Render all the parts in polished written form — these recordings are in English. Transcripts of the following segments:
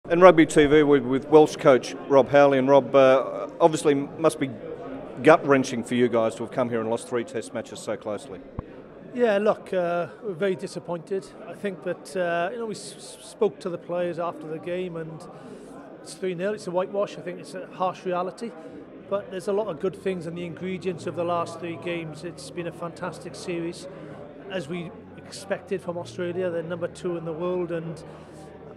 And Rugby TV with Welsh coach Rob Howley. And Rob, obviously must be gut-wrenching for you guys to have come here and lost 3 test matches so closely. Yeah, look, we're very disappointed. I think that we spoke to the players after the game, and it's 3-0. It's a whitewash. I think it's a harsh reality, but there's a lot of good things in the ingredients of the last 3 games. It's been a fantastic series, as we expected from Australia. They're number 2 in the world, and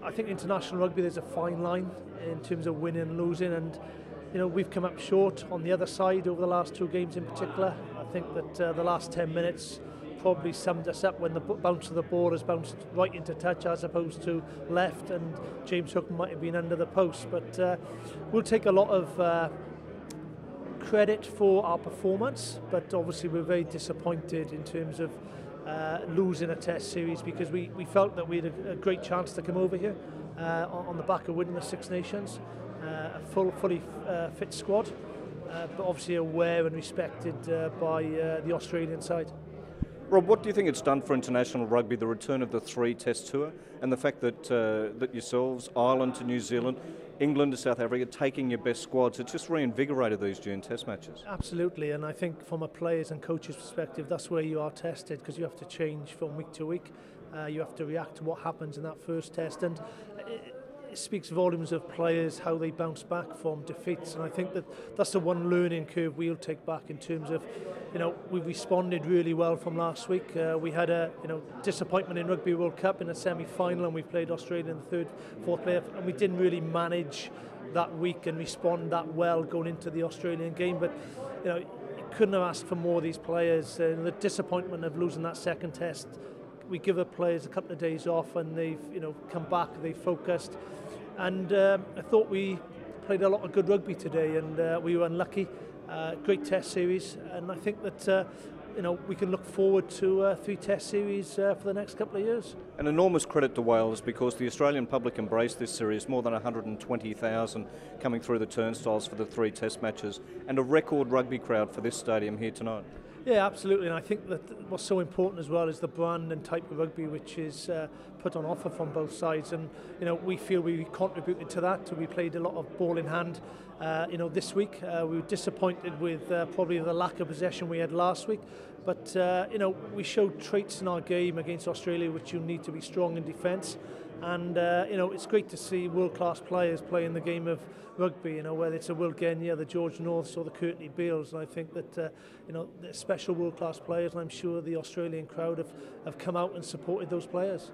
I think international rugby, there's a fine line in terms of winning and losing, and we've come up short on the other side over the last 2 games in particular. I think that the last 10 minutes probably summed us up when the bounce of the ball has bounced right into touch as opposed to left, and James Hook might have been under the post. But we'll take a lot of credit for our performance, but obviously we're very disappointed in terms of losing a test series, because we felt that we had a great chance to come over here on the back of winning the Six Nations, a fully fit squad, but obviously aware and respected by the Australian side. Rob, what do you think it's done for international rugby, the return of the 3 test tour, and the fact that that yourselves, Ireland to New Zealand, England to South Africa, taking your best squads, it's just reinvigorated these June test matches? Absolutely, and I think from a players and coaches perspective, that's where you are tested, because you have to change from week to week. You have to react to what happens in that first test, and it speaks volumes of players, how they bounce back from defeats. And I think that that's the one learning curve we'll take back in terms of, we responded really well from last week. We had a disappointment in Rugby World Cup in a semi-final, and we played Australia in the 3rd, 4th playoff, and we didn't really manage that week and respond that well going into the Australian game. But you couldn't have asked for more of these players. The disappointment of losing that second test, we give the players a couple of days off, and they've come back, they've focused, and I thought we played a lot of good rugby today, and we were unlucky. Great test series, and I think that we can look forward to 3 test series for the next couple of years. An enormous credit to Wales, because the Australian public embraced this series, more than 120,000 coming through the turnstiles for the 3 test matches, and a record rugby crowd for this stadium here tonight. Yeah, absolutely, and I think that what's so important as well is the brand and type of rugby which is put on offer from both sides, and we feel we contributed to that. We played a lot of ball in hand this week. We were disappointed with probably the lack of possession we had last week, but we showed traits in our game against Australia which you need to be strong in defence. And it's great to see world-class players playing the game of rugby, whether it's a Will Genia, the George Norths or the Courtney Beales. And I think that they're special world-class players, and I'm sure the Australian crowd have come out and supported those players.